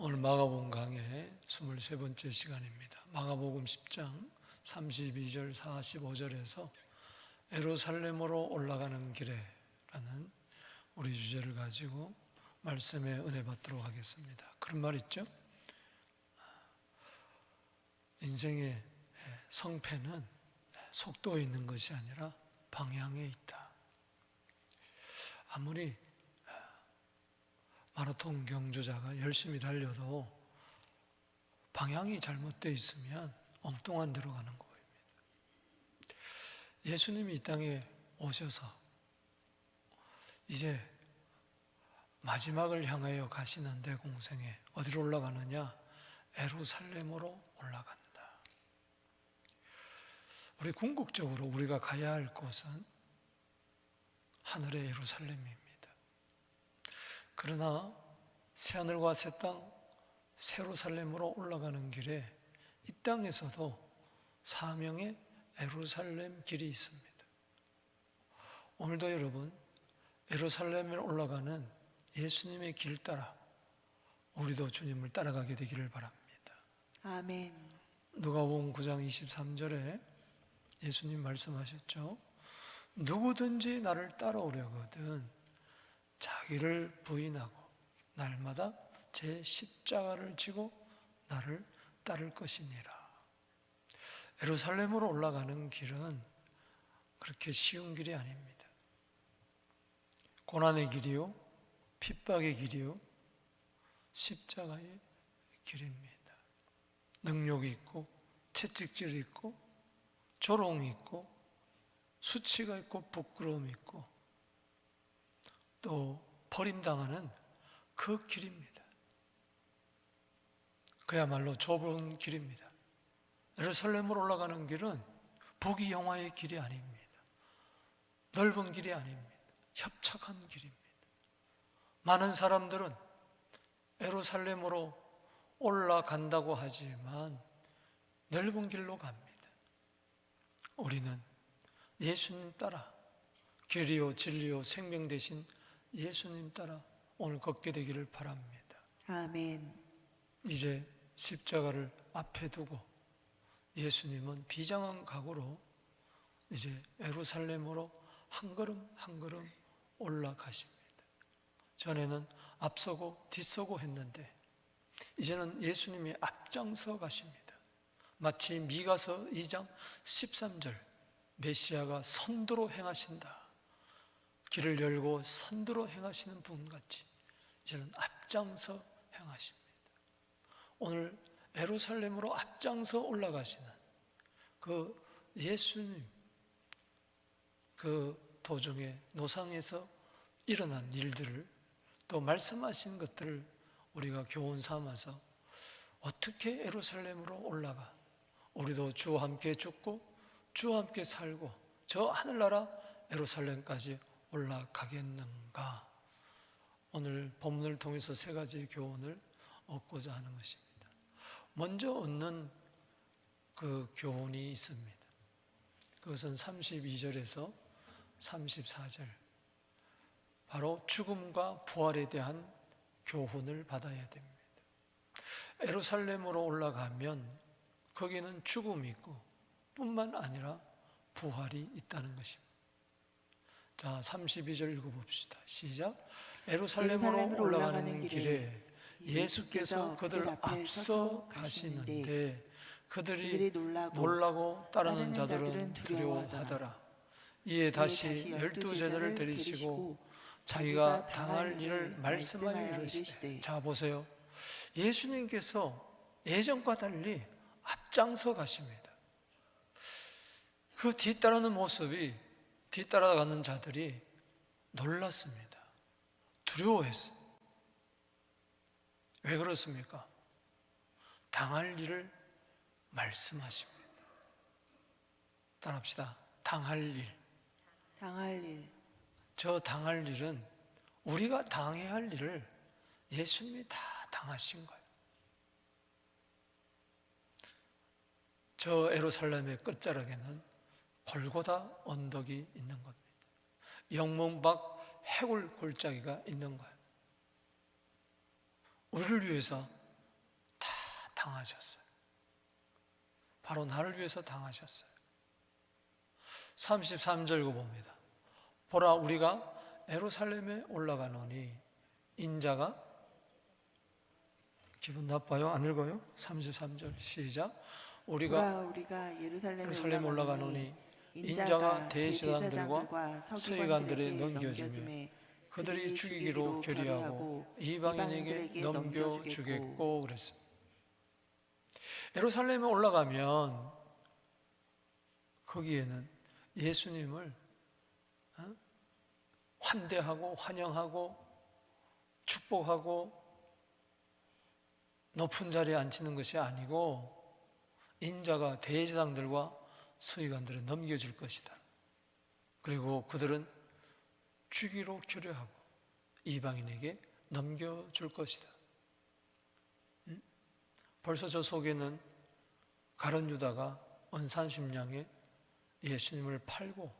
오늘 마가복음 강의 23번째 시간입니다. 마가복음 10장 32절 45절에서 예루살렘으로 올라가는 길에 라는 우리 주제를 가지고 말씀에 은혜 받도록 하겠습니다. 그런 말 있죠? 인생의 성패는 속도에 있는 것이 아니라 방향에 있다. 아무리 마라톤 경주자가 열심히 달려도 방향이 잘못되어 있으면 엉뚱한 데로 가는 거입니다. 예수님이 이 땅에 오셔서 이제 마지막을 향하여 가시는 대공생에 어디로 올라가느냐? 예루살렘으로 올라간다. 우리 궁극적으로 우리가 가야 할 곳은 하늘의 예루살렘입니다. 그러나 새하늘과 새 땅, 예루살렘으로 올라가는 길에 이 땅에서도 사명의 예루살렘 길이 있습니다. 오늘도 여러분 예루살렘에 올라가는 예수님의 길 따라 우리도 주님을 따라가게 되기를 바랍니다. 아멘. 누가복음 9장 23절에 예수님 말씀하셨죠. 누구든지 나를 따라오려거든 자기를 부인하고 날마다 제 십자가를 지고 나를 따를 것이니라. 예루살렘으로 올라가는 길은 그렇게 쉬운 길이 아닙니다. 고난의 길이요, 핍박의 길이요, 십자가의 길입니다. 능욕이 있고 채찍질이 있고 조롱이 있고 수치가 있고 부끄러움이 있고 또 버림당하는 그 길입니다. 그야말로 좁은 길입니다. 예루살렘으로 올라가는 길은 부귀영화의 길이 아닙니다. 넓은 길이 아닙니다. 협착한 길입니다. 많은 사람들은 예루살렘으로 올라간다고 하지만 넓은 길로 갑니다. 우리는 예수님 따라 길이요 진리요 생명 되신 예수님 따라 오늘 걷게 되기를 바랍니다. 아멘. 이제 십자가를 앞에 두고 예수님은 비장한 각오로 이제 예루살렘으로 한 걸음 한 걸음 올라가십니다. 전에는 앞서고 뒤서고 했는데 이제는 예수님이 앞장서 가십니다. 마치 미가서 2장 13절 메시아가 선두로 행하신다. 길을 열고 선두로 행하시는 분같이 이제는 앞장서 행하십니다. 오늘 예루살렘으로 앞장서 올라가시는 그 예수님 그 도중에 노상에서 일어난 일들을 또 말씀하신 것들을 우리가 교훈 삼아서 어떻게 예루살렘으로 올라가 우리도 주와 함께 죽고 주와 함께 살고 저 하늘나라 예루살렘까지 올라가겠는가? 오늘 본문을 통해서 세 가지 교훈을 얻고자 하는 것입니다. 먼저 얻는 그 교훈이 있습니다. 그것은 32절에서 34절 바로 죽음과 부활에 대한 교훈을 받아야 됩니다. 예루살렘으로 올라가면 거기는 죽음이 있고 뿐만 아니라 부활이 있다는 것입니다. 자, 32절 읽어봅시다. 시작. 예루살렘으로 올라가는 길에 예수께서 그들 앞서 가시는데 그들이 놀라고 따르는 자들은 두려워하더라. 이에 다시 12제자를 데리시고 자기가 당할 일을 말씀하여 이르시되. 자, 보세요. 예수님께서 예전과 달리 앞장서 가십니다. 그 뒤따르는 모습이 뒤따라가는 자들이 놀랐습니다. 두려워했어요. 왜 그렇습니까? 당할 일을 말씀하십니다. 따라합시다. 당할 일. 당할 일. 저 당할 일은 우리가 당해야 할 일을 예수님이 다 당하신 거예요. 저 예루살렘의 끝자락에는 골고다 언덕이 있는 겁니다. 영문 밖 해골 골짜기가 있는 거예요. 우리를 위해서 당하셨어요. 바로 나를 위해서 당하셨어요. 33절 봅니다. 보라, 우리가 예루살렘에 올라가노니 인자가, 기분 나빠요? 안 읽어요? 33절 시작. 우리가 예루살렘에 올라가노니 인자가 대제사장들과 서기관들에 넘겨주며 그들이 죽이기로 결의하고 이방인에게 넘겨주겠고 그랬습니다. 예루살렘에 올라가면 거기에는 예수님을 환대하고 환영하고 축복하고 높은 자리에 앉히는 것이 아니고 인자가 대제사장들과 서기관들을 넘겨줄 것이다. 그리고 그들은 주기로 결의하고 이방인에게 넘겨줄 것이다. 벌써 저 속에는 가룟 유다가 언산심량에 예수님을 팔고,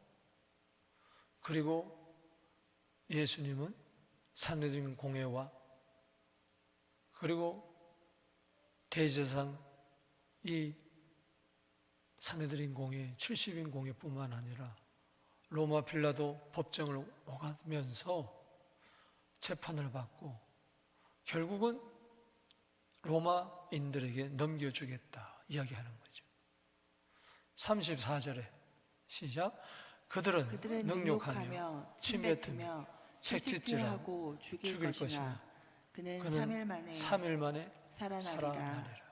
그리고 예수님은 산헤드린 공회와 그리고 대제사장 이 산헤드린 공회 70인 공회뿐만 아니라 로마 빌라도 법정을 오가면서 재판을 받고 결국은 로마인들에게 넘겨주겠다 이야기하는 거죠. 34절에 시작. 그들은 능욕하며 침뱉으며 채찍질하고 죽일 것이며 그는 3일 만에 살아나리라.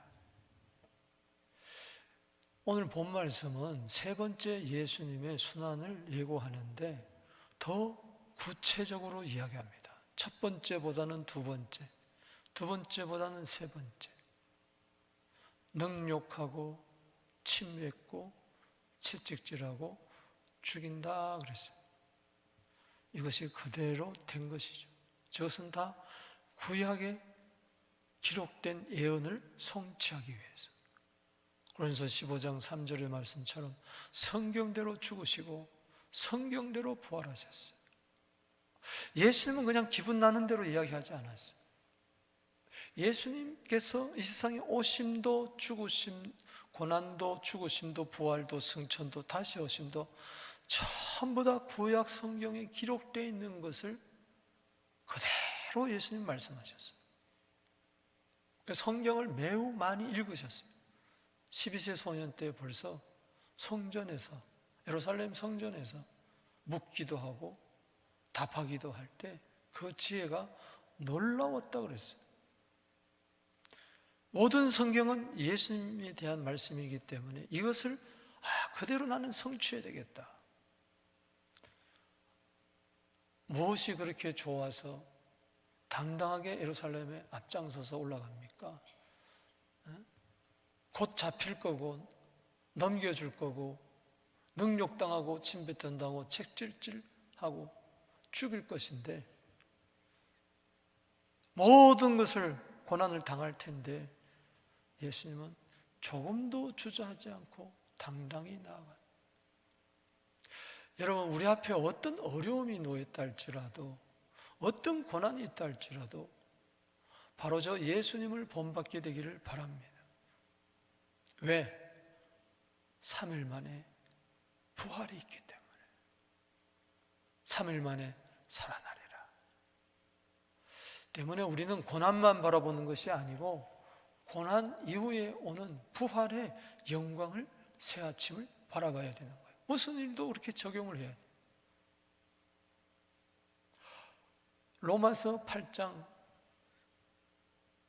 오늘 본 말씀은 세 번째 예수님의 순환을 예고하는데 더 구체적으로 이야기합니다. 첫 번째보다는 두 번째, 두 번째보다는 세 번째. 능욕하고 침뱉고 채찍질하고 죽인다 그랬어요. 이것이 그대로 된 것이죠. 저것은 다 구약에 기록된 예언을 성취하기 위해서. 고린도서 15장 3절의 말씀처럼 성경대로 죽으시고 성경대로 부활하셨어요. 예수님은 그냥 기분 나는 대로 이야기하지 않았어요. 예수님께서 이 세상에 오심도 죽으심, 고난도 죽으심도 부활도 승천도 다시 오심도 전부 다 구약 성경에 기록되어 있는 것을 그대로 예수님 말씀하셨어요. 성경을 매우 많이 읽으셨어요. 12세 소년 때 벌써 성전에서, 예루살렘 성전에서 묻기도 하고 답하기도 할 때 그 지혜가 놀라웠다 그랬어요. 모든 성경은 예수님에 대한 말씀이기 때문에 이것을 그대로 나는 성취해야 되겠다. 무엇이 그렇게 좋아서 당당하게 예루살렘에 앞장서서 올라갑니까? 곧 잡힐 거고 넘겨줄 거고 능욕당하고 침뱉던다고 책질질하고 죽일 것인데 모든 것을 고난을 당할 텐데 예수님은 조금도 주저하지 않고 당당히 나아가. 여러분, 우리 앞에 어떤 어려움이 놓였다 할지라도 어떤 고난이 있다 할지라도 바로 저 예수님을 본받게 되기를 바랍니다. 왜? 3일 만에 부활이 있기 때문에. 3일 만에 살아나리라. 때문에 우리는 고난만 바라보는 것이 아니고 고난 이후에 오는 부활의 영광을 새아침을 바라봐야 되는 거예요. 무슨 일도 그렇게 적용을 해야 돼요. 로마서 8장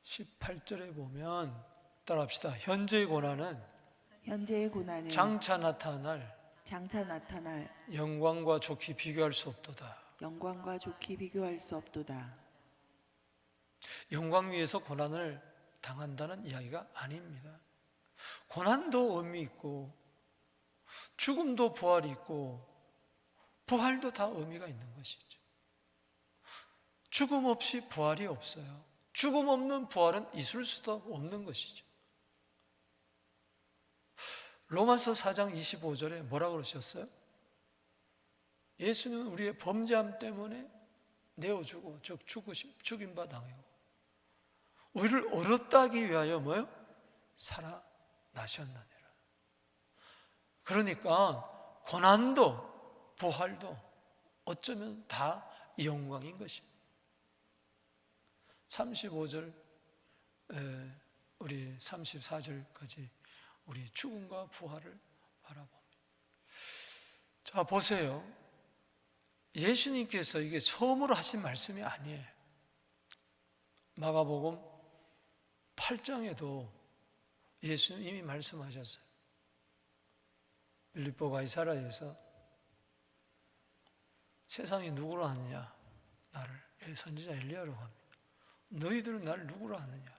18절에 보면 따라합시다. 현재의 고난은 장차 나타날 영광과 좋게 비교할 수 없도다. 영광 위에서 고난을 당한다는 이야기가 아닙니다. 고난도 의미 있고 죽음도 부활이 있고 부활도 다 의미가 있는 것이죠. 죽음 없이 부활이 없어요. 죽음 없는 부활은 있을 수도 없는 것이죠. 로마서 4장 25절에 뭐라고 그러셨어요? 예수는 우리의 범죄함 때문에 내어주고 즉 죽임바 당하고 우리를 어렵다 하기 위하여 뭐요? 살아나셨느니라. 그러니까 고난도 부활도 어쩌면 다 영광인 것입니다. 35절 우리 34절까지 우리 죽음과 부활을 바라봅니다. 자, 보세요. 예수님께서 이게 처음으로 하신 말씀이 아니에요. 마가복음 8장에도 예수님 이미 말씀하셨어요. 빌립보 가이사라에서 세상이 누구로 아느냐? 나를 선지자 엘리야라고 합니다. 너희들은 나를 누구로 아느냐?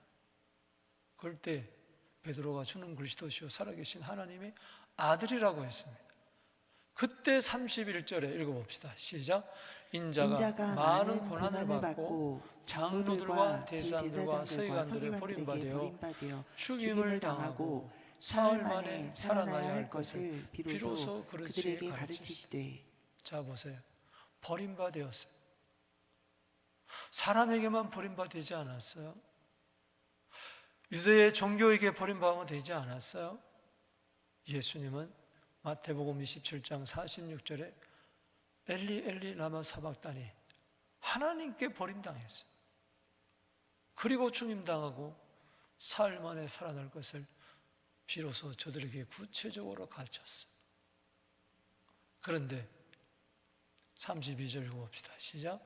그럴 때 베드로가 주는 그리스도시요 살아계신 하나님의 아들이라고 했습니다. 그때 31절에 읽어봅시다. 시작. 인자가 많은 고난을 받고 장로들과 대제사장들과 서기관들의 버림받아 죽임을 당하고 사흘 만에 살아나야 할 것을 비로소 그릇이 가르치시되. 자, 보세요. 버림받았어요. 사람에게만 버림받지 않았어요. 유대의 종교에게 버림받으면 되지 않았어요. 예수님은 마태복음 27장 46절에 엘리 엘리 라마 사박다니, 하나님께 버림당했어요. 그리고 죽임당하고 사흘 만에 살아날 것을 비로소 저들에게 구체적으로 가르쳤어요. 그런데 32절 읽어봅시다. 시작.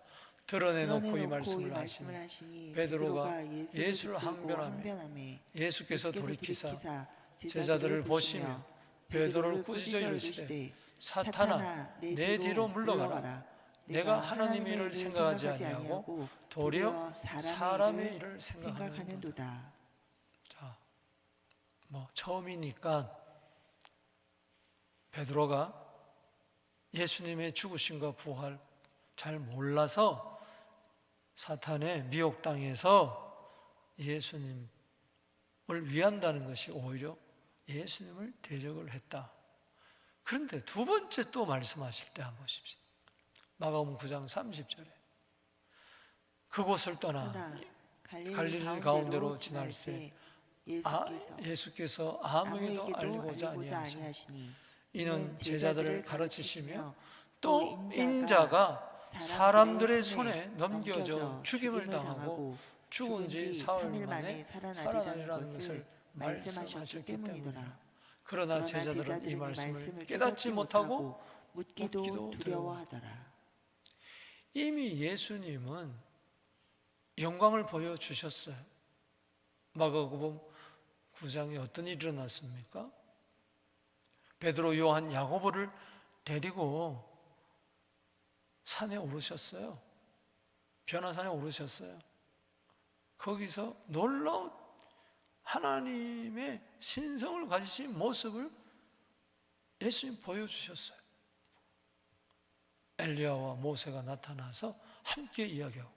드러내놓고 이 말씀을 하시니 베드로가 예수를 항변하며 예수께서 돌이키사 제자들을 보시며 베드로를 꾸짖어 이르시되 사탄아 내 뒤로 물러가라. 내가 하나님의 일을 생각하지 아니하고 도리어 사람의 일을 생각하는도다. 자, 처음이니까 베드로가 예수님의 죽으심과 부활 잘 몰라서 사탄의 미혹당해서 예수님을 위한다는 것이 오히려 예수님을 대적을 했다. 그런데 두 번째 또 말씀하실 때 한번 보십시오. 마가복음 9장 30절에 그곳을 떠나 갈릴리 가운데로 지날새 예수께서 아무에게도 알리고자 아니하시니 이는 제자들을 가르치시며 또 인자가 사람들의 손에 넘겨져 죽임을 당하고 죽은 지 사흘 만에 살아나리라는 것을 말씀하셨기 때문이라. 그러나 제자들은 이 말씀을 깨닫지 못하고 묻기도 두려워하더라. 이미 예수님은 영광을 보여주셨어요. 마가복음 9장에 어떤 일이 일어났습니까? 베드로, 요한, 야고보를 데리고 산에 오르셨어요. 변화산에 오르셨어요. 거기서 놀라운 하나님의 신성을 가지신 모습을 예수님 보여주셨어요. 엘리야와 모세가 나타나서 함께 이야기하고,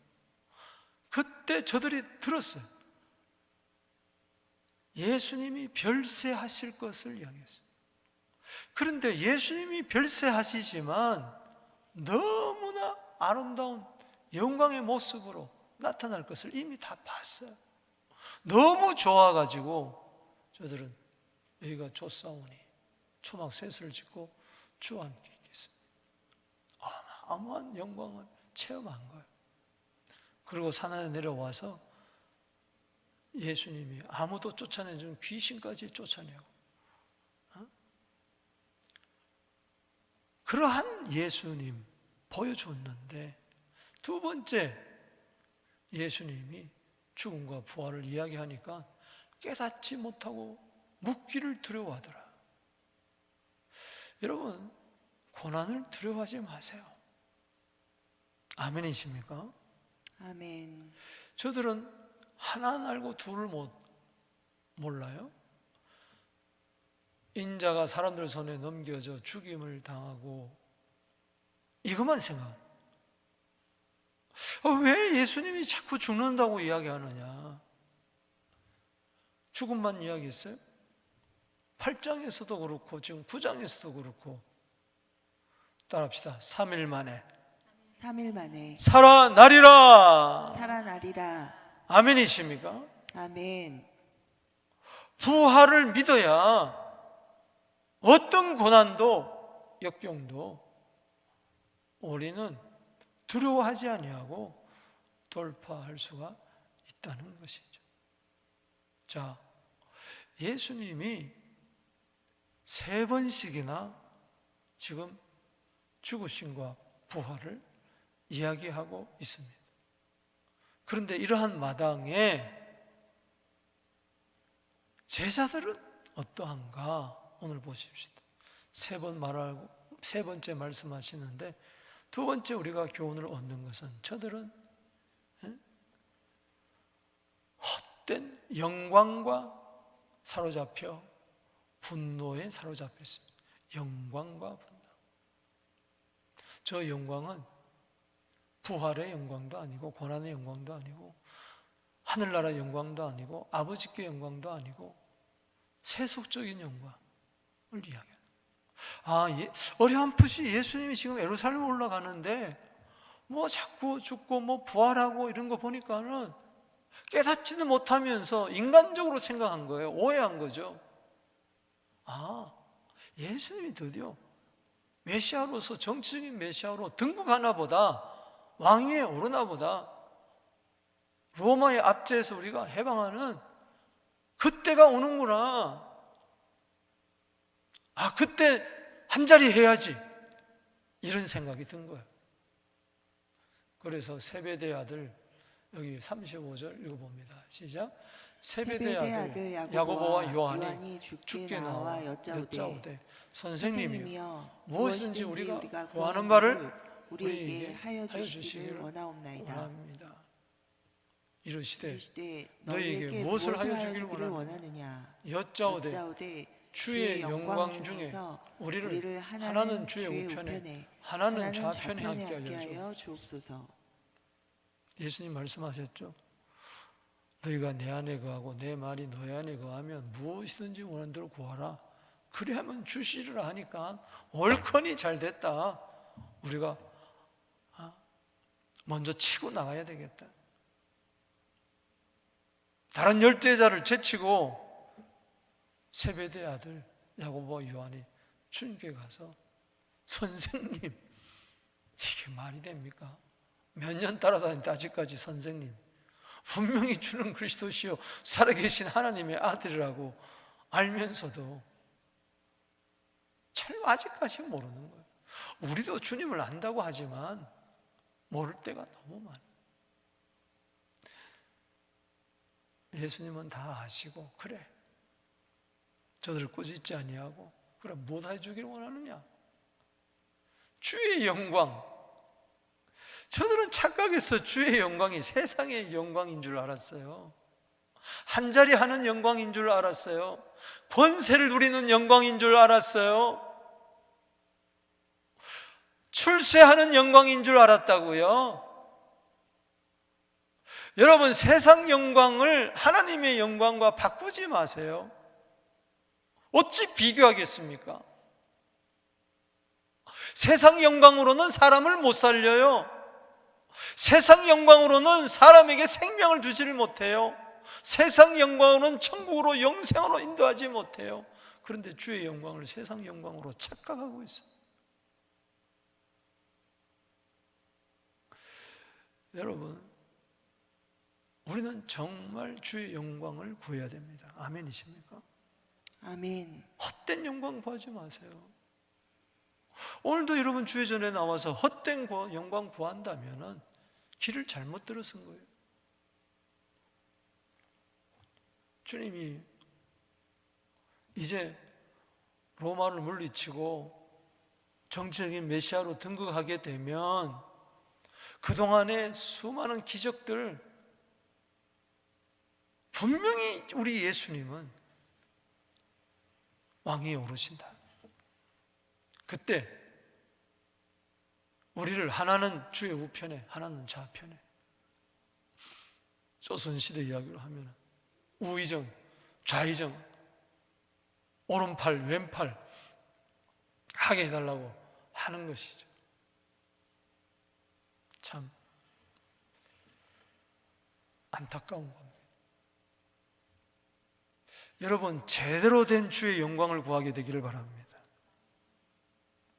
그때 저들이 들었어요. 예수님이 별세하실 것을 이야기했어요. 그런데 예수님이 별세하시지만 너무나 아름다운 영광의 모습으로 나타날 것을 이미 다 봤어요. 너무 좋아가지고 저들은 여기가 쫓아오니 초막 셋을 짓고 주와 함께 있겠습니다. 어마어마한 영광을 체험한 거예요. 그리고 산안에 내려와서 예수님이 아무도 쫓아내준 귀신까지 쫓아내고, 그러한 예수님 보여줬는데, 두 번째 예수님이 죽음과 부활을 이야기하니까 깨닫지 못하고 묻기를 두려워하더라. 여러분, 고난을 두려워하지 마세요. 아멘이십니까? 아멘. 저들은 하나 알고 둘을 몰라요. 인자가 사람들 손에 넘겨져 죽임을 당하고 이것만 생각. 왜 예수님이 자꾸 죽는다고 이야기하느냐? 죽음만 이야기했어요? 8장에서도 그렇고 지금 9장에서도 그렇고. 따라합시다. 3일 만에 살아나리라. 살아나리라. 아멘이십니까? 아멘. 부활을 믿어야 어떤 고난도 역경도 우리는 두려워하지 아니하고 돌파할 수가 있다는 것이죠. 자, 예수님이 3번씩이나 지금 죽으심과 부활을 이야기하고 있습니다. 그런데 이러한 마당에 제자들은 어떠한가? 오늘 보십시오. 3번 말하고 3번째 말씀하시는데, 2번째 우리가 교훈을 얻는 것은 저들은 헛된 영광과 사로잡혀 분노에 사로잡혔습니다. 영광과 분노. 저 영광은 부활의 영광도 아니고 고난의 영광도 아니고 하늘나라 영광도 아니고 아버지께 영광도 아니고 세속적인 영광을 이야기합니다. 어렴풋이 예수님이 지금 예루살렘 올라가는데 뭐 자꾸 죽고 뭐 부활하고 이런 거 보니까는 깨닫지는 못하면서 인간적으로 생각한 거예요. 오해한 거죠. 예수님이 드디어 메시아로서, 정치적인 메시아로 등극하나 보다, 왕위에 오르나 보다, 로마의 압제에서 우리가 해방하는 그때가 오는구나. 그때 한자리 해야지, 이런 생각이 든 거예요. 그래서 세베대 아들, 여기 35절 읽어봅니다. 시작. 세베대 아들 야고보와 요한이 죽게 나와 여짜오되 선생님이여, 무엇인지 우리가 구하는 바를 우리에게 하여 주시기를 원합니다. 이르시되 너희에게 무엇을 하여 주기를 원하느냐? 여짜오되 주의 영광 중에 우리를 하나는 주의 우편에 하나는 좌편에 함께 하여 주옵소서. 예수님 말씀하셨죠. 너희가 내 안에 거하고 내 말이 너희 안에 거하면 무엇이든지 원하는 대로 구하라. 그래야만 주시리라 하니까 옳거니 잘 됐다. 우리가 먼저 치고 나가야 되겠다. 다른 10제자를 제치고 세베대 아들 야고보와 요한이 주님께 가서 선생님, 이게 말이 됩니까? 몇 년 따라다니는데 아직까지 선생님, 분명히 주는 그리스도시요 살아계신 하나님의 아들이라고 알면서도 참 아직까지 모르는 거예요. 우리도 주님을 안다고 하지만 모를 때가 너무 많아요. 예수님은 다 아시고, 그래, 저들을 꾸짖지 아니하고 그래 못 해주길 원하느냐? 주의 영광. 저들은 착각해서 주의 영광이 세상의 영광인 줄 알았어요. 한자리 하는 영광인 줄 알았어요. 권세를 누리는 영광인 줄 알았어요. 출세하는 영광인 줄 알았다고요. 여러분, 세상 영광을 하나님의 영광과 바꾸지 마세요. 어찌 비교하겠습니까? 세상 영광으로는 사람을 못 살려요. 세상 영광으로는 사람에게 생명을 주지를 못해요. 세상 영광으로는 천국으로, 영생으로 인도하지 못해요. 그런데 주의 영광을 세상 영광으로 착각하고 있어요. 여러분, 우리는 정말 주의 영광을 구해야 됩니다. 아멘이십니까? 아멘. 헛된 영광 구하지 마세요. 오늘도 여러분 주의 전에 나와서 헛된 영광 구한다면 길을 잘못 들어선 거예요. 주님이 이제 로마를 물리치고 정치적인 메시아로 등극하게 되면 그동안의 수많은 기적들, 분명히 우리 예수님은 왕위에 오르신다. 그때 우리를 하나는 주의 우편에 하나는 좌편에, 조선시대 이야기로 하면 우의정, 좌의정, 오른팔, 왼팔 하게 해달라고 하는 것이죠. 참 안타까운 겁니다. 여러분, 제대로 된 주의 영광을 구하게 되기를 바랍니다.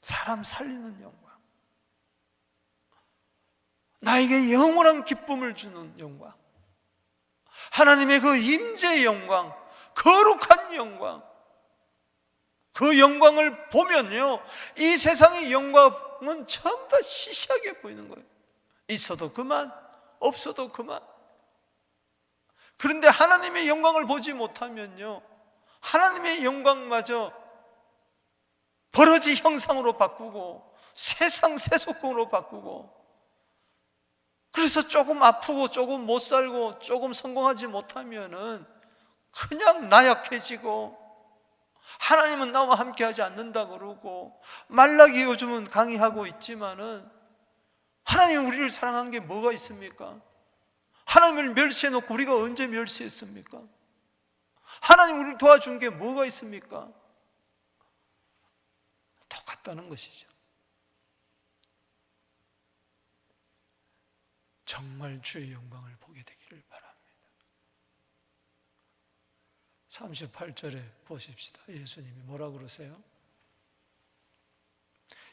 사람 살리는 영광, 나에게 영원한 기쁨을 주는 영광, 하나님의 그 임재의 영광, 거룩한 영광, 그 영광을 보면요, 이 세상의 영광은 전부 다 시시하게 보이는 거예요. 있어도 그만, 없어도 그만. 그런데 하나님의 영광을 보지 못하면요, 하나님의 영광마저 버러지 형상으로 바꾸고 세상 세속공으로 바꾸고, 그래서 조금 아프고 조금 못 살고 조금 성공하지 못하면은 그냥 나약해지고, 하나님은 나와 함께하지 않는다 그러고, 말라기 요즘은 강의하고 있지만은 하나님은 우리를 사랑한 게 뭐가 있습니까? 하나님을 멸시해놓고 우리가 언제 멸시했습니까? 하나님 우리를 도와준 게 뭐가 있습니까? 똑같다는 것이죠. 정말 주의 영광을 보게 되기를 바랍니다. 38절에 보십시다. 예수님이 뭐라 그러세요?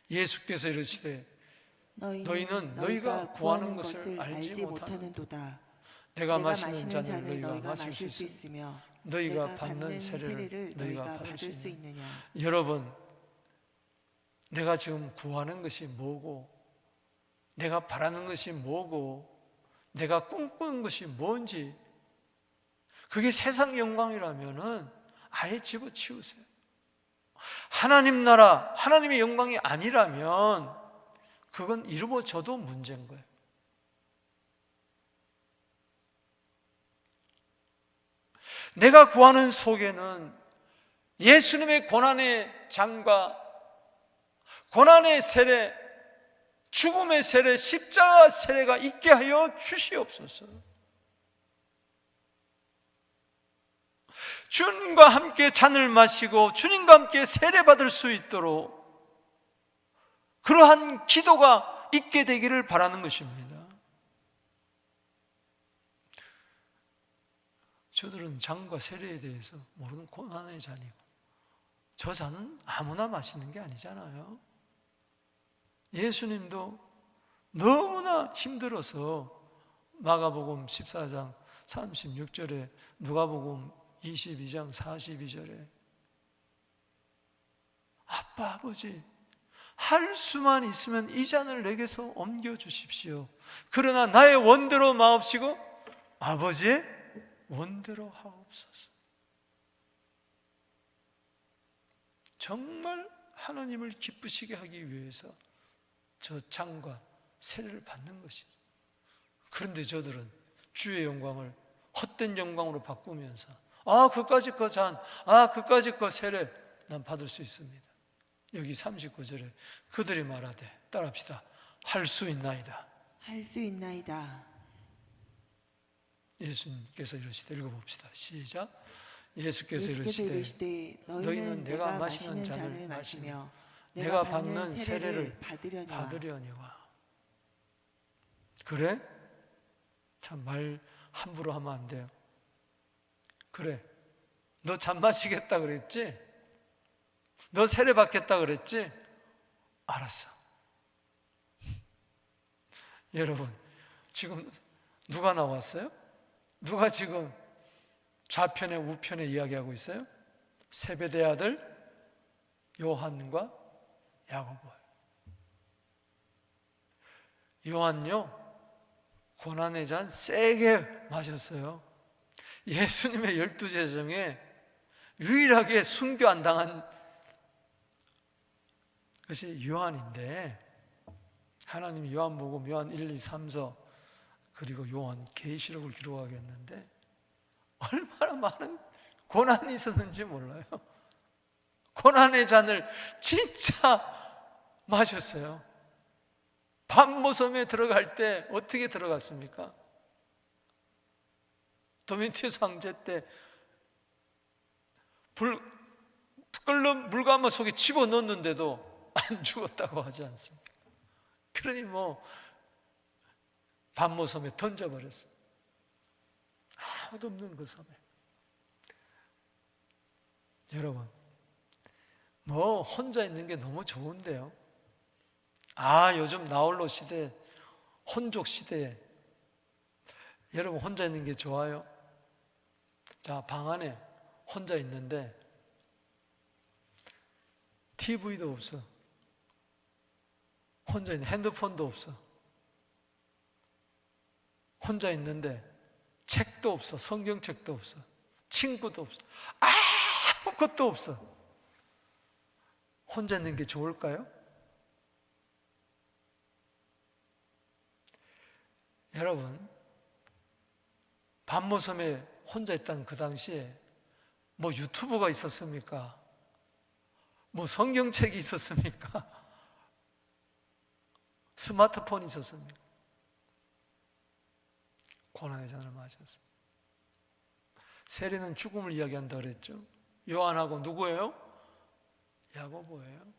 예수께서 이르시되 너희는 너희가 구하는 것을 알지 못하는도다. 내가 마시는 잔을 너희가 마실 수 있으며 너희가 받는 세례를 너희가 받을 수 있느냐. 여러분, 내가 지금 구하는 것이 뭐고, 내가 바라는 것이 뭐고, 내가 꿈꾸는 것이 뭔지, 그게 세상 영광이라면은 아예 집어치우세요. 하나님 나라, 하나님의 영광이 아니라면 그건 이루어져도 문제인 거예요. 내가 구하는 속에는 예수님의 고난의 장과 고난의 세례, 죽음의 세례, 십자가 세례가 있게 하여 주시옵소서. 주님과 함께 잔을 마시고 주님과 함께 세례받을 수 있도록 그러한 기도가 있게 되기를 바라는 것입니다. 저들은 잔과 세례에 대해서 모르는 고난의 잔이고, 저 잔은 아무나 마시는 게 아니잖아요. 예수님도 너무나 힘들어서 마가복음 14장 36절에, 누가복음 22장 42절에 아빠, 아버지, 할 수만 있으면 이 잔을 내게서 옮겨주십시오. 그러나 나의 원대로 마옵시고 아버지의 원대로 하옵소서. 정말 하나님을 기쁘시게 하기 위해서 저 잔과 세례를 받는 것이죠. 그런데 저들은 주의 영광을 헛된 영광으로 바꾸면서 그까짓 거 잔, 그까짓 거 세례 난 받을 수 있습니다. 여기 39절에 그들이 말하되, 따라합시다. 할 수 있나이다. 할 수 있나이다. 예수님께서 이르시되, 읽어봅시다. 시작. 예수께서 이르시되 너희는 내가 마시는 잔을 마시며 내가 받는 세례를 받으려니와. 그래? 참 말 함부로 하면 안 돼요. 그래, 너 잔 마시겠다 그랬지? 너 세례 받겠다 그랬지? 알았어. 여러분, 지금 누가 나왔어요? 누가 지금 좌편에 우편에 이야기하고 있어요? 세베대 아들 요한과 야고보. 요한요, 고난의 잔 세게 마셨어요. 예수님의 12제자 중에 유일하게 순교 안 당한 것이 요한인데, 하나님이 요한복음, 요한 1, 2, 3서 그리고 요한 계시록을 기록하겠는데 얼마나 많은 고난이 있었는지 몰라요. 고난의 잔을 진짜 마셨어요. 밤모섬에 들어갈 때 어떻게 들어갔습니까? 도미티우스 황제 때 끓는 물가마 속에 집어넣었는데도 안 죽었다고 하지 않습니까? 그러니 밤모섬에 던져버렸어요. 아무도 없는 그 섬에. 여러분, 혼자 있는 게 너무 좋은데요. 요즘 나홀로 시대, 혼족 시대에 여러분 혼자 있는 게 좋아요? 자, 방 안에 혼자 있는데 TV도 없어. 혼자 있는 핸드폰도 없어. 혼자 있는데 책도 없어. 성경책도 없어. 친구도 없어. 아무것도 없어. 혼자 있는 게 좋을까요? 여러분, 밤모섬에 혼자 있던 그 당시에 유튜브가 있었습니까? 성경책이 있었습니까? 스마트폰이 있었습니까? 고난의 잔을 마셨습니다. 세례는 죽음을 이야기한다 그랬죠. 요한하고 누구예요? 야고보예요.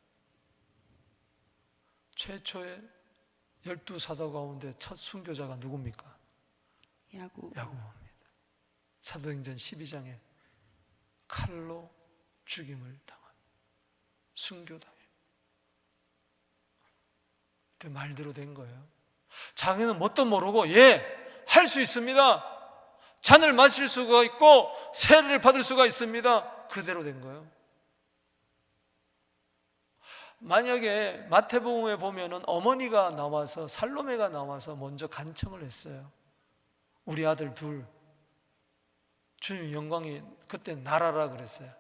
최초의 12사도 가운데 첫 순교자가 누굽니까? 야고보입니다. 사도행전 12장에 칼로 죽임을 당한 순교당해. 그때 말대로 된 거예요. 자기는 뭣도 모르고 할 수 있습니다. 잔을 마실 수가 있고 세례를 받을 수가 있습니다. 그대로 된 거예요. 만약에 마태복음에 보면은 어머니가 나와서 살로메가 나와서 먼저 간청을 했어요. 우리 아들 둘 주님 영광이 그때 나라라 그랬어요.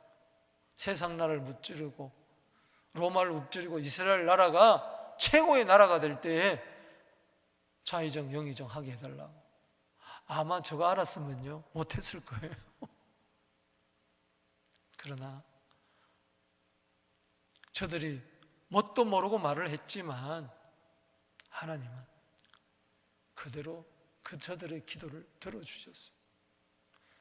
세상 나라를 무찌르고 로마를 무찌르고 이스라엘 나라가 최고의 나라가 될 때에 좌의정 영의정 하게 해달라고. 아마 저거 알았으면요 못했을 거예요. 그러나 저들이 뭣도 모르고 말을 했지만 하나님은 그대로 저들의 기도를 들어주셨어요.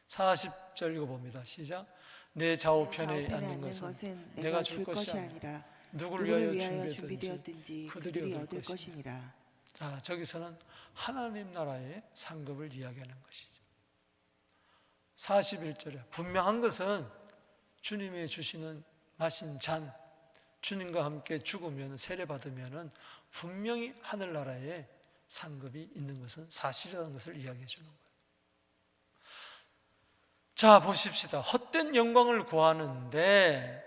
40절 읽어봅니다. 시작. 내 좌우편에 앉는 것은 내가 줄 것이 아니라 누구를 위하여 준비되었든지 그들이 얻을 것이니라. 자, 저기서는 하나님 나라의 상급을 이야기하는 것이죠. 41절에 분명한 것은 주님이 주시는 마신 잔, 주님과 함께 죽으면 세례받으면 분명히 하늘나라에 상급이 있는 것은 사실이라는 것을 이야기해 주는 거예요. 자, 보십시다. 헛된 영광을 구하는데,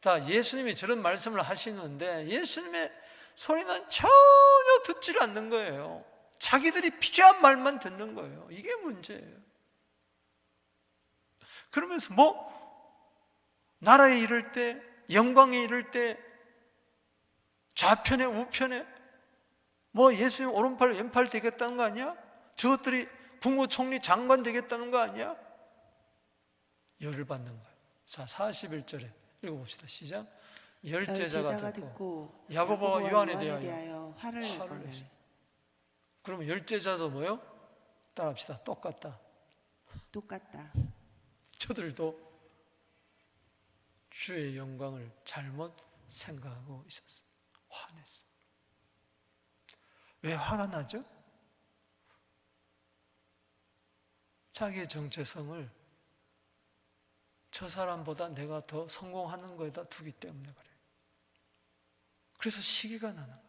자, 예수님이 저런 말씀을 하시는데 예수님의 소리는 전혀 듣질 않는 거예요. 자기들이 필요한 말만 듣는 거예요. 이게 문제예요. 그러면서 나라에 이를 때, 영광에 이를 때 좌편에 우편에 예수님 오른팔 왼팔 되겠다는 거 아니야? 저것들이 국무총리 장관 되겠다는 거 아니야? 열을 받는 거예요. 자, 41절에 읽어봅시다. 시작. 열 제자가 듣고 야고보와 요한에 대하여 화를 냈어요. 그러면 열 제자도 뭐요? 따라합시다. 똑같다. 저들도 주의 영광을 잘못 생각하고 있었어요. 화냈어요. 왜 화가 나죠? 자기의 정체성을 저 사람보다 내가 더 성공하는 거에다 두기 때문에 그래요. 그래서 시기가 나는 거예요.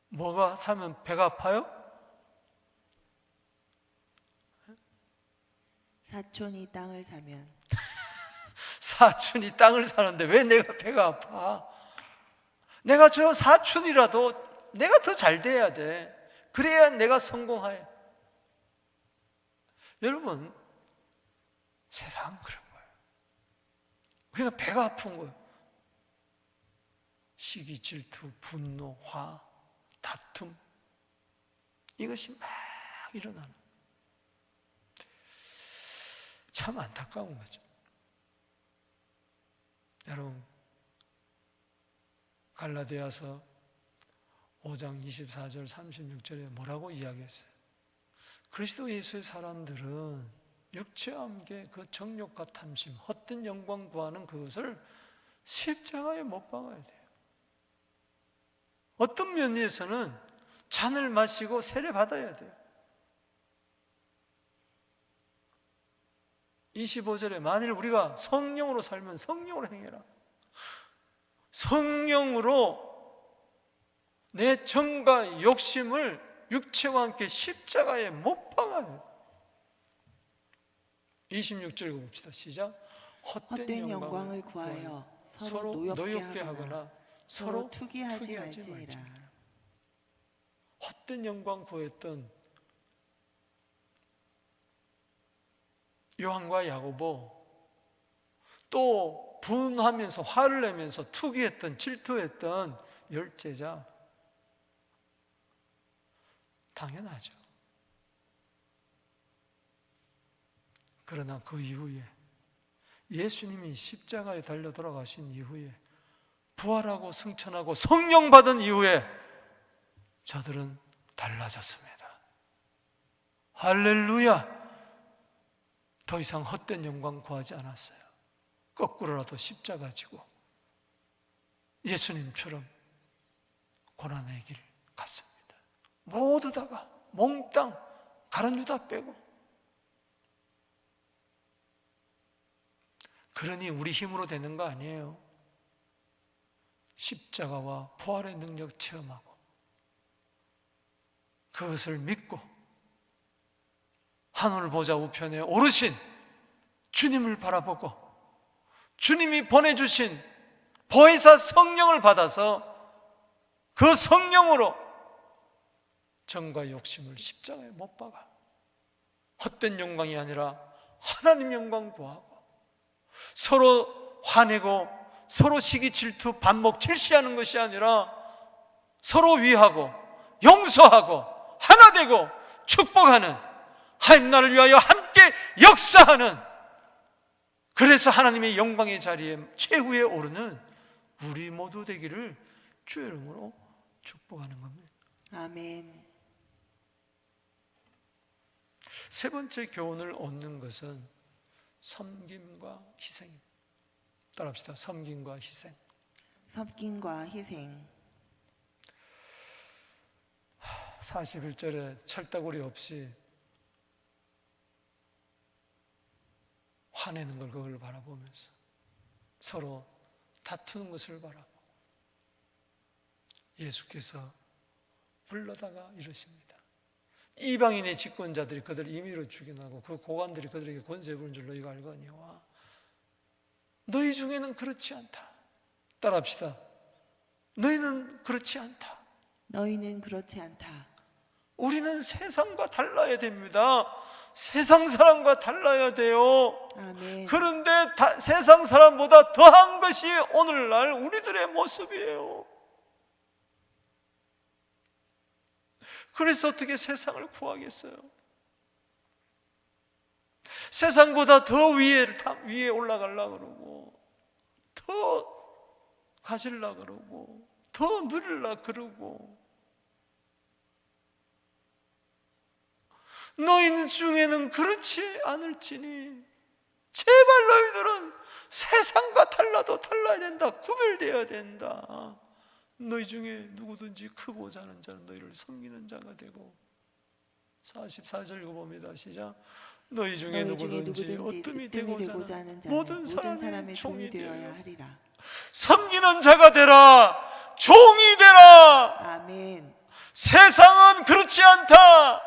뭐가 사면 배가 아파요? 사촌이 땅을 사면. 사촌이 땅을 사는데 왜 내가 배가 아파? 내가 저 사촌이라도 내가 더 잘 돼야 돼. 그래야 내가 성공해. 여러분, 세상은 그런 거예요. 그러니까 배가 아픈 거예요. 시기, 질투, 분노, 화, 다툼, 이것이 막 일어나는, 참 안타까운 거죠. 여러분, 갈라디아서 5장 24절 36절에 뭐라고 이야기했어요? 그리스도 예수의 사람들은 육체와 함께 그 정욕과 탐심, 헛된 영광 구하는 그것을 십자가에 못 박아야 돼요. 어떤 면에서는 잔을 마시고 세례 받아야 돼요. 25절에 만일 우리가 성령으로 살면 성령으로 행해라. 성령으로 내 정과 욕심을 육체와 함께 십자가에 못 박아요. 26절 읽어봅시다. 시작. 헛된 영광을 구하여 서로 노엽게 하거나 서로 투기하지 말지니라. 헛된 영광 구했던 요한과 야고보, 또 분하면서 화를 내면서 투기했던, 질투했던 열제자, 당연하죠. 그러나 그 이후에 예수님이 십자가에 달려 돌아가신 이후에 부활하고 승천하고 성령 받은 이후에 저들은 달라졌습니다. 할렐루야! 더 이상 헛된 영광 구하지 않았어요. 거꾸로라도 십자가 지고 예수님처럼 고난의 길 갔습니다. 모두 다가 몽땅 가른 유다 빼고. 그러니 우리 힘으로 되는 거 아니에요. 십자가와 부활의 능력 체험하고 그것을 믿고 하늘 보좌 우편에 오르신 주님을 바라보고 주님이 보내주신 보혜사 성령을 받아서 그 성령으로 정과 욕심을 십자가에 못 박아 헛된 영광이 아니라 하나님 영광 구하고 서로 화내고 서로 시기 질투 반목 질시하는 것이 아니라 서로 위하고 용서하고 하나 되고 축복하는, 하나님 나라를 위하여 함께 역사하는, 그래서 하나님의 영광의 자리에 최후에 오르는 우리 모두 되기를 주의 이름으로 축복하는 겁니다. 아멘. 세 번째 교훈을 얻는 것은 섬김과 희생입니다. 따라합시다. 섬김과 희생. 섬김과 희생. 41절에 철다구리 없이 화내는 걸 그걸 바라보면서 서로 다투는 것을 바라보고 예수께서 불러다가 이러십니다. 이방인의 집권자들이 그들을 임의로 죽여나고 그 고관들이 그들에게 권세 부른 줄 너희가 알거니와 너희 중에는 그렇지 않다. 따라합시다. 너희는 그렇지 않다. 너희는 그렇지 않다. 우리는 세상과 달라야 됩니다. 세상 사람과 달라야 돼요. 아멘. 그런데 세상 사람보다 더한 것이 오늘날 우리들의 모습이에요. 그래서 어떻게 세상을 구하겠어요? 세상보다 더 위에 올라가려고 그러고 더 가지려고 그러고 더 누리려고 그러고, 너희 중에는 그렇지 않을지니 제발 너희들은 세상과 달라도 달라야 된다. 구별되어야 된다. 너희 중에 누구든지 크고 자는 자는 너희를 섬기는 자가 되고. 44절 읽어봅니다. 시작. 너희 중에 누구든지 어뜸이 되고자 하는 모든 사람의 종이 되어야 하리라. 섬기는 자가 되라. 종이 되라. 아멘. 세상은 그렇지 않다.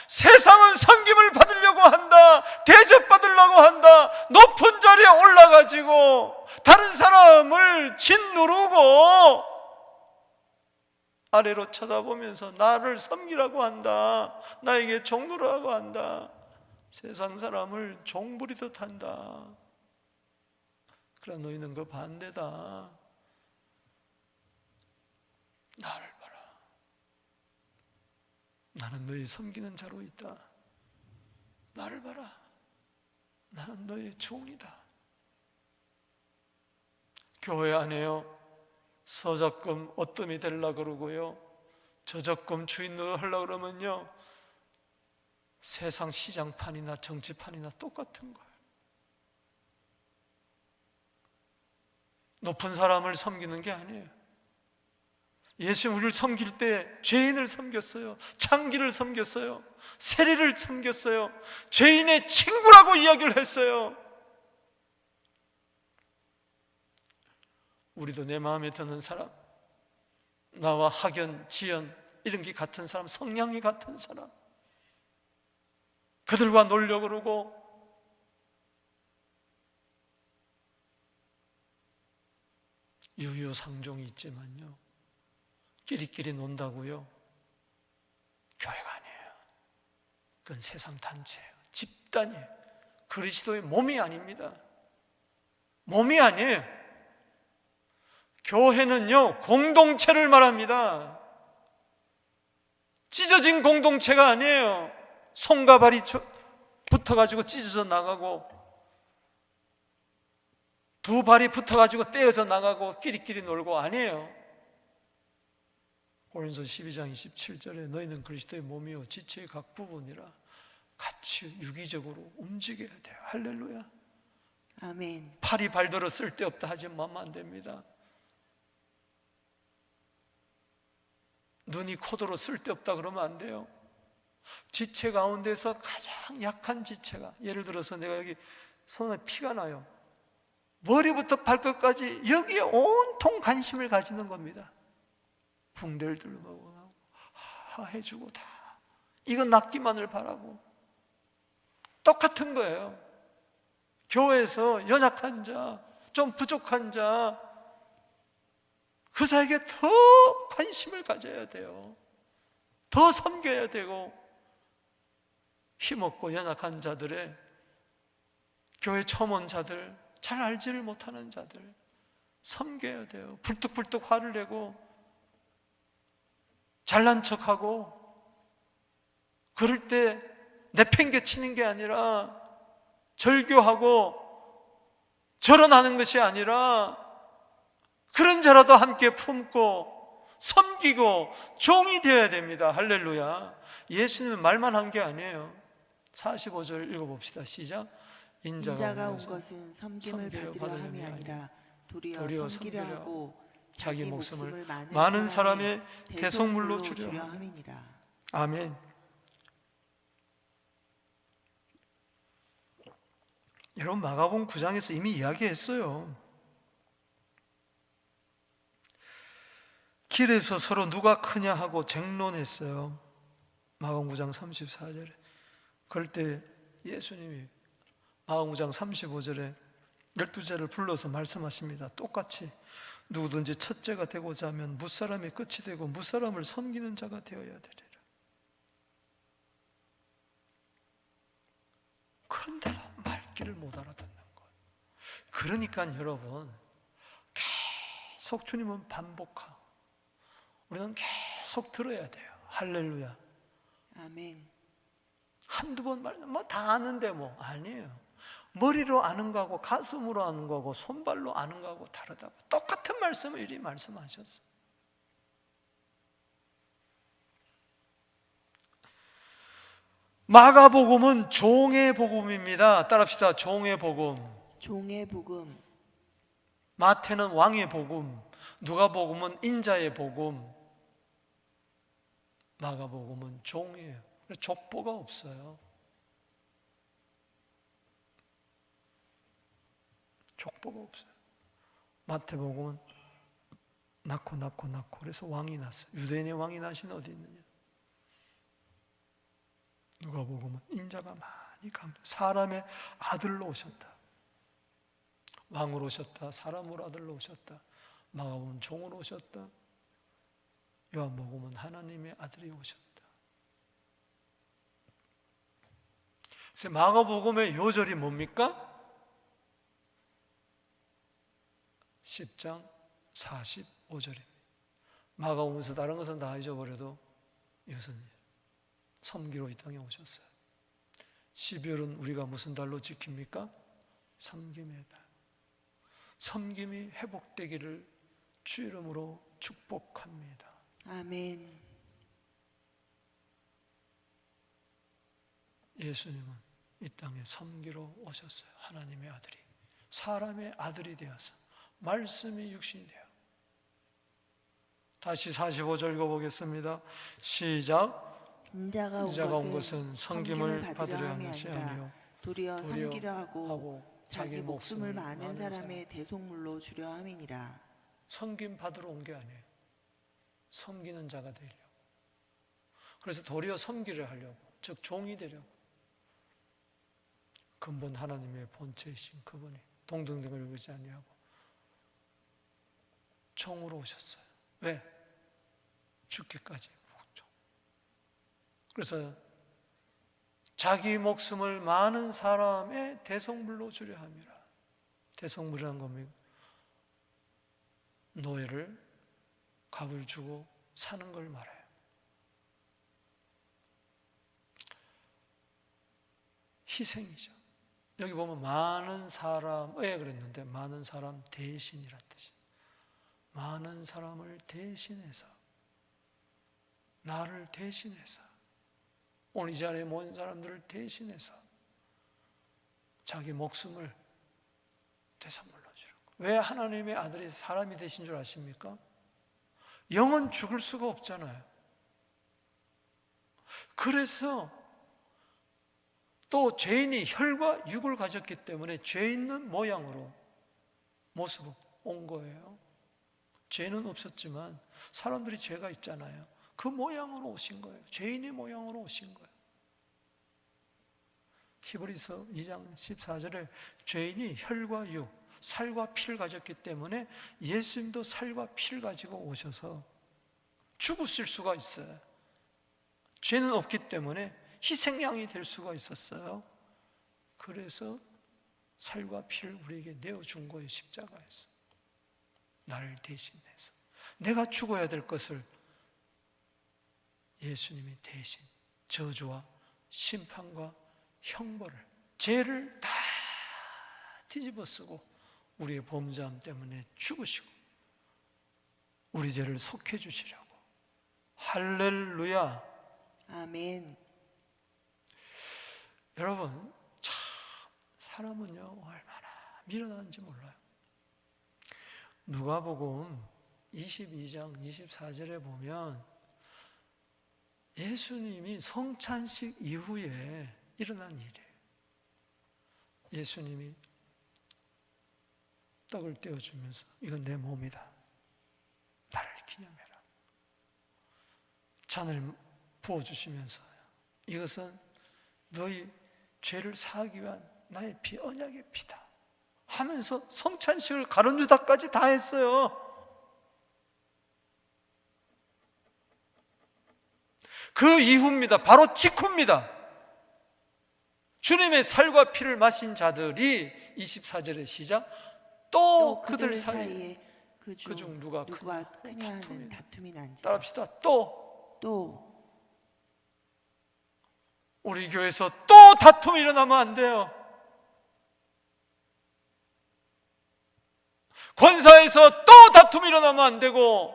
세상은 섬김을 받으려고 한다. 대접받으려고 한다. 높은 자리에 올라가지고 다른 사람을 짓누르고 아래로 쳐다보면서 나를 섬기라고 한다. 나에게 종노라고 한다. 세상 사람을 종부리듯 한다. 그러나 너희는 그 반대다. 나를 봐라. 나는 너희 섬기는 자로 있다. 나를 봐라. 나는 너희 종이다. 교회 안에요, 서적금 어뜸이 되려고 그러고요, 저적금 주인 노릇하려고 그러면요, 세상 시장판이나 정치판이나 똑같은 거예요. 높은 사람을 섬기는 게 아니에요. 예수님 우리를 섬길 때 죄인을 섬겼어요. 창기를 섬겼어요. 세리를 섬겼어요. 죄인의 친구라고 이야기를 했어요. 우리도 내 마음에 드는 사람, 나와 학연, 지연 이런 게 같은 사람, 성향이 같은 사람, 그들과 놀려 그러고 유유상종이 있지만요, 끼리끼리 논다고요? 교회가 아니에요. 그건 세상 단체예요. 집단이에요. 그리스도의 몸이 아닙니다. 몸이 아니에요. 교회는요, 공동체를 말합니다. 찢어진 공동체가 아니에요. 손과 발이 붙어가지고 찢어져 나가고, 두 발이 붙어가지고 떼어져 나가고 끼리끼리 놀고 아니에요. 고린도서 12장 27절에 너희는 그리스도의 몸이요 지체의 각 부분이라 같이 유기적으로 움직여야 돼요. 할렐루야. 아멘. 팔이 발들어 쓸데없다 하지 마면 안 됩니다. 눈이 코도로 쓸데없다 그러면 안 돼요. 지체 가운데서 가장 약한 지체가, 예를 들어서 내가 여기 손에 피가 나요. 머리부터 발끝까지 여기에 온통 관심을 가지는 겁니다. 붕대를 들고 해주고 다 이건 낫기만을 바라고. 똑같은 거예요. 교회에서 연약한 자, 좀 부족한 자, 그 자에게 더 관심을 가져야 돼요. 더 섬겨야 되고, 힘없고 연약한 자들의, 교회 처음 온 자들, 잘 알지를 못하는 자들 섬겨야 돼요. 불뚝불뚝 화를 내고 잘난 척하고 그럴 때 내팽개치는 게 아니라, 절교하고 절언하는 것이 아니라, 그런 자라도 함께 품고 섬기고 종이 되어야 됩니다. 할렐루야. 예수님은 말만 한 게 아니에요. 45절 읽어봅시다. 시작. 인자가 온 것은 섬김을 받으려 함이 아니라 도리어 섬기려 하고 자기 목숨을 많은 사람의 대속물로 주려 함이니라. 아멘. 여러분, 마가복음 9장에서 이미 이야기했어요. 길에서 서로 누가 크냐 하고 쟁론했어요. 마가복음 9장 34절에. 그럴 때 예수님이 마가복음 9장 35절에 12제를 불러서 말씀하십니다. 똑같이 누구든지 첫째가 되고자 하면 무사람이 끝이 되고 무사람을 섬기는 자가 되어야 되리라. 그런데도 말귀를 못 알아듣는 거예요. 그러니까 여러분, 계속 주님은 반복하고 우리는 계속 들어야 돼요. 할렐루야. 아멘. 한두 번 말, 다 아는데 아니에요. 머리로 아는 거하고 가슴으로 아는 거하고 손발로 아는 거하고 다르다고. 똑같은 말씀을 이리 말씀하셨어요. 마가복음은 종의 복음입니다. 따라합시다. 종의 복음. 종의 복음. 마태는 왕의 복음, 누가복음은 인자의 복음, 마가복음은 종이에요. 족보가 없어요. 족보가 없어요. 마태복음은 낳고 그래서 왕이 났어요. 유대인의 왕이 나신 어디 있느냐. 누가복음은 인자가 많이 강조, 사람의 아들로 오셨다. 왕으로 오셨다. 사람으로 아들로 오셨다. 마가복음은 종으로 오셨다. 요한복음은 하나님의 아들이 오셨다. 그래서 마가복음의 요절이 뭡니까? 10장 45절입니다. 마가복음에서 다른 것은 다 잊어버려도 이것은 섬기로 이 땅에 오셨어요. 12월은 우리가 무슨 달로 지킵니까? 섬김의 달. 섬김이 회복되기를 주 이름으로 축복합니다. 아멘. 예수님은 이 땅에 섬기러 오셨어요. 하나님의 아들이, 사람의 아들이 되어서 말씀이 육신이 되어 다시 45절 읽어보겠습니다. 시작. 인자가 온 것은 섬김을 받으려 함이 아니라 도리어 섬기려 하고 자기 목숨을 많은 사람의 대속물로 주려 함이니라. 섬김 받으러 온 게 아니에요. 섬기는 자가 되려고. 그래서 도리어 섬기려 하려고, 즉 종이 되려고. 근본 하나님의 본체이신 그분이 동등등을 의지 아니하고 종으로 오셨어요. 왜? 죽기까지 목종. 그래서 자기 목숨을 많은 사람의 대속물로 주려 함이라. 대속물이란 겁니다. 노예를 값을 주고 사는 걸 말해요. 희생이죠. 여기 보면 많은 사람에 그랬는데 많은 사람 대신이란 뜻이에요. 많은 사람을 대신해서, 나를 대신해서, 오늘 이 자리에 모인 사람들을 대신해서 자기 목숨을 대속물로 주는 거예요. 왜 하나님의 아들이 사람이 되신 줄 아십니까? 영은 죽을 수가 없잖아요. 그래서 또 죄인이 혈과 육을 가졌기 때문에 죄 있는 모양으로 모습으로 온 거예요. 죄는 없었지만 사람들이 죄가 있잖아요. 그 모양으로 오신 거예요. 죄인의 모양으로 오신 거예요. 히브리서 2장 14절에 죄인이 혈과 육, 살과 피를 가졌기 때문에 예수님도 살과 피를 가지고 오셔서 죽으실 수가 있어요. 죄는 없기 때문에 희생양이 될 수가 있었어요. 그래서 살과 피를 우리에게 내어준 거예요. 십자가에서. 나를 대신해서 내가 죽어야 될 것을 예수님이 대신 저주와 심판과 형벌을, 죄를 다 뒤집어 쓰고 우리의 범죄함 때문에 죽으시고 우리 죄를 속해 주시려고. 할렐루야. 아멘. 여러분, 참 사람은요 얼마나 미련한지 몰라요. 누가복음 22장 24절에 보면 예수님이 성찬식 이후에 일어난 일이에요. 예수님이 떡을 떼어주면서 이건 내 몸이다, 나를 기념해라. 잔을 부어주시면서 이것은 너희 죄를 사하기 위한 나의 피, 언약의 피다 하면서 성찬식을 가론유다까지 다 했어요. 그 이후입니다. 바로 직후입니다. 주님의 살과 피를 마신 자들이 24절의 시작, 또 그들 사이에 그중 누가 크냐 하는 다툼이 난지. 따라합시다. 또 우리 교회에서 또 다툼이 일어나면 안 돼요. 권사에서 또 다툼이 일어나면 안 되고,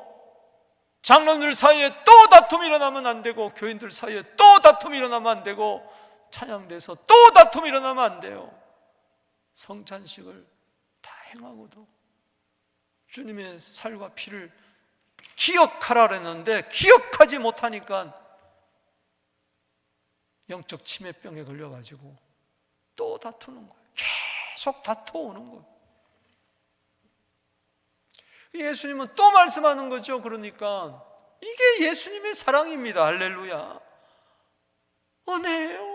장로들 사이에 또 다툼이 일어나면 안 되고, 교인들 사이에 또 다툼이 일어나면 안 되고, 찬양대에서 또 다툼이 일어나면 안 돼요. 성찬식을 다 행하고도 주님의 살과 피를 기억하라 그랬는데 기억하지 못하니까 영적 치매병에 걸려가지고 또 다투는 거예요. 계속 다투어오는 거예요. 예수님은 또 말씀하는 거죠. 그러니까 이게 예수님의 사랑입니다. 할렐루야. 은혜예요.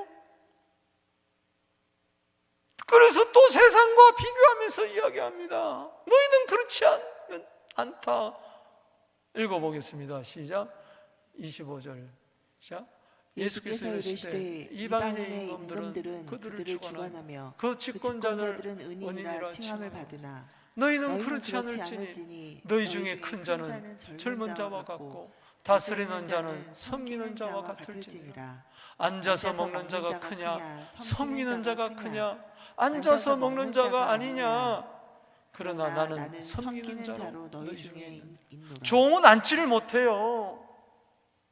그래서 또 세상과 비교하면서 이야기합니다. 너희는 그렇지 않다. 읽어보겠습니다. 시작. 25절 시작. 예수께서 이르시되 이방인의 임금들은 그들을 주관하며 그 집권자들은 은인이라 칭함을 받으나 너희는 그렇지 않을지니 너희 중에 큰 자는 젊은 자와 같고 다스리는 자는 섬기는 자와 같을지니라. 앉아서 먹는 자가 크냐 섬기는 자가 크냐. 앉아서 먹는 자가 아니냐. 그러나 나는 섬기는 자로 너희 중에 있노라. 종은 앉지를 못해요.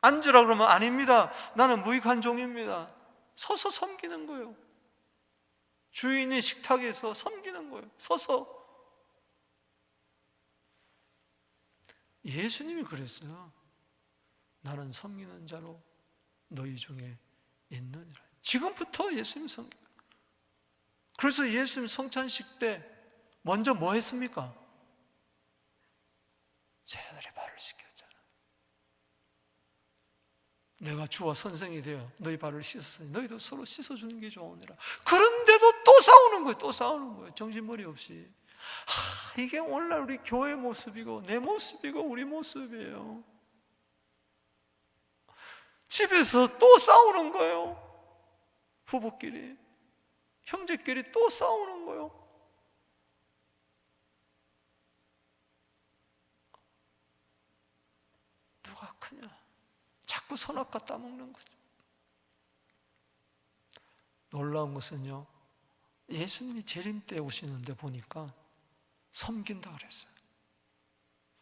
앉으라 그러면 아닙니다. 나는 무익한 종입니다. 서서 섬기는 거예요. 주인의 식탁에서 섬기는 거예요. 서서. 예수님이 그랬어요. 나는 섬기는 자로 너희 중에 있느니라. 지금부터 예수님 섬겨. 그래서 예수님 성찬식 때 먼저 뭐 했습니까? 제자들의 발을 씻겼잖아. 내가 주와 선생이 되어 너희 발을 씻었으니 너희도 서로 씻어주는 게 좋으니라. 그런데도 또 싸우는 거예요. 또 싸우는 거예요. 정신머리 없이. 이게 오늘날 우리 교회 모습이고 내 모습이고 우리 모습이에요. 집에서 또 싸우는 거예요. 부부끼리, 형제끼리 또 싸우는 거예요. 누가 크냐? 자꾸 선악과 따먹는 거죠. 놀라운 것은요, 예수님이 재림 때 오시는데 보니까 섬긴다 그랬어요.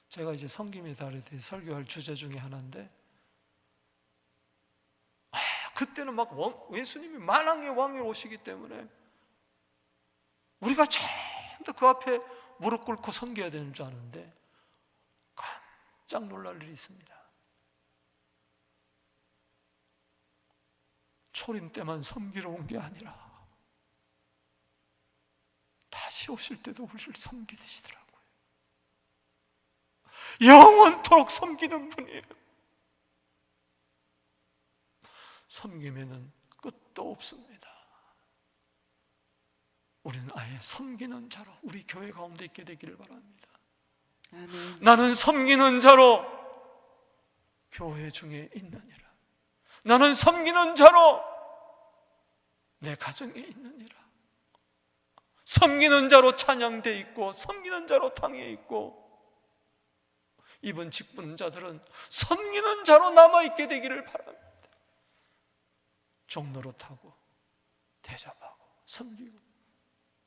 제가 이제 섬김의 달에 대해 설교할 주제 중에 하나인데, 그때는 막 예수님이 만왕의 왕이 오시기 때문에 우리가 전부 그 앞에 무릎 꿇고 섬겨야 되는 줄 아는데 깜짝 놀랄 일이 있습니다. 초림 때만 섬기러 온 게 아니라 다시 오실 때도 우리를 섬기시더라고요. 영원토록 섬기는 분이에요. 섬김에는 끝도 없습니다. 우리는 아예 섬기는 자로 우리 교회 가운데 있게 되기를 바랍니다. 아멘. 나는 섬기는 자로 교회 중에 있느니라. 나는 섬기는 자로 내 가정에 있느니라. 섬기는 자로 찬양돼 있고 섬기는 자로 당해 있고, 이번 직분자들은 섬기는 자로 남아있게 되기를 바랍니다. 종노릇하고 대접하고 섬기고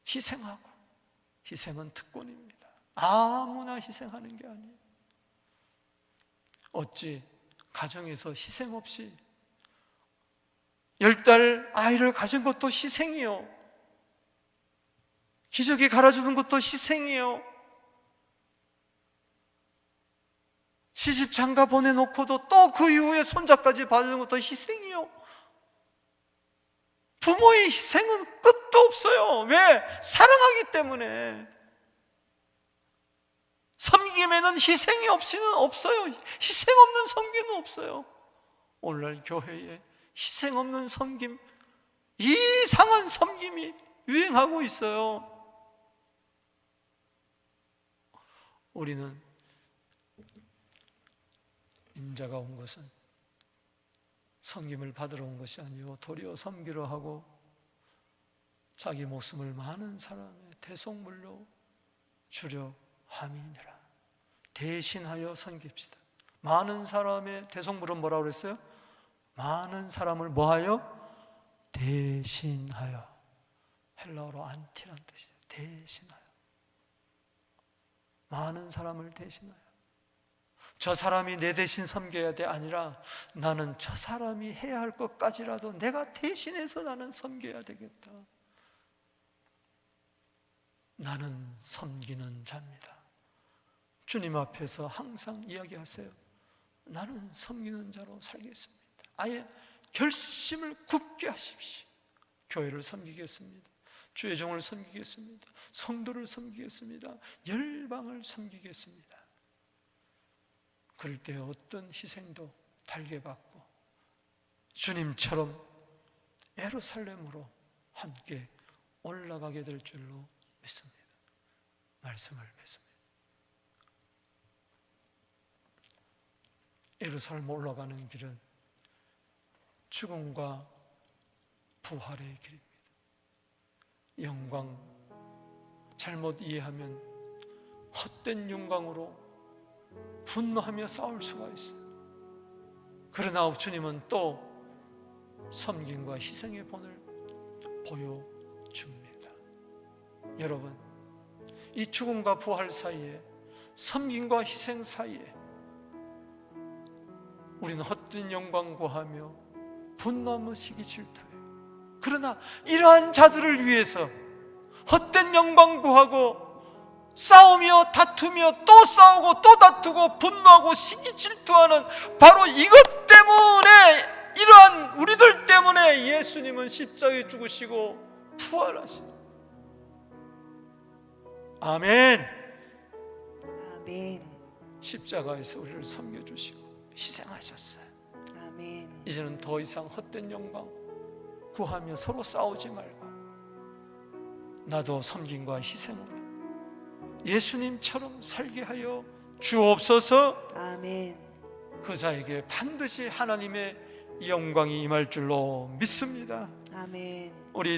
희생하고, 희생은 특권입니다. 아무나 희생하는 게 아니에요. 어찌 가정에서 희생 없이 10달 아이를 가진 것도 희생이요, 기저귀 갈아주는 것도 희생이요, 시집 장가 보내놓고도 또 그 이후에 손자까지 봐주는 것도 희생이요. 부모의 희생은 끝도 없어요. 왜? 사랑하기 때문에. 섬김에는 희생이 없이는 없어요. 희생 없는 섬김은 없어요. 오늘날 교회에 희생 없는 섬김, 이상한 섬김이 유행하고 있어요. 우리는 인자가 온 것은 섬김을 받으러 온 것이 아니요 도리어 섬기려 하고 자기 목숨을 많은 사람의 대속물로 주려 함이니라. 대신하여 섬깁시다. 많은 사람의 대속물은 뭐라고 그랬어요? 많은 사람을 뭐하여? 대신하여. 헬라어로 안티란 뜻이에요. 대신하여. 많은 사람을 대신하여. 저 사람이 내 대신 섬겨야 돼 아니라 나는 저 사람이 해야 할 것까지라도 내가 대신해서 나는 섬겨야 되겠다. 나는 섬기는 자입니다. 주님 앞에서 항상 이야기하세요. 나는 섬기는 자로 살겠습니다. 아예 결심을 굳게 하십시오. 교회를 섬기겠습니다. 주의 종을 섬기겠습니다. 성도를 섬기겠습니다. 열방을 섬기겠습니다. 그럴 때 어떤 희생도 달게 받고 주님처럼 예루살렘으로 함께 올라가게 될 줄로 믿습니다. 말씀을 맺습니다. 예루살렘 올라가는 길은 죽음과 부활의 길입니다. 영광, 잘못 이해하면 헛된 영광으로 분노하며 싸울 수가 있어요. 그러나 주님은 또 섬김과 희생의 본을 보여줍니다. 여러분, 이 죽음과 부활 사이에, 섬김과 희생 사이에 우리는 헛된 영광 구하며 분노하며 시기 질투해요. 그러나 이러한 자들을 위해서 헛된 영광 구하고 싸우며 다투며 또 싸우고 또 다투고 분노하고 시기 질투하는 바로 이것 때문에, 이러한 우리들 때문에 예수님은 십자가에 죽으시고 부활하시고, 아멘. 아멘. 십자가에서 우리를 섬겨주시고 희생하셨어요. 아멘. 이제는 더 이상 헛된 영광 구하며 서로 싸우지 말고 나도 섬김과 희생으로 예수님처럼 살게 하여 주옵소서. 아멘. 그 자에게 반드시 하나님의 영광이 임할 줄로 믿습니다. 아멘. 우리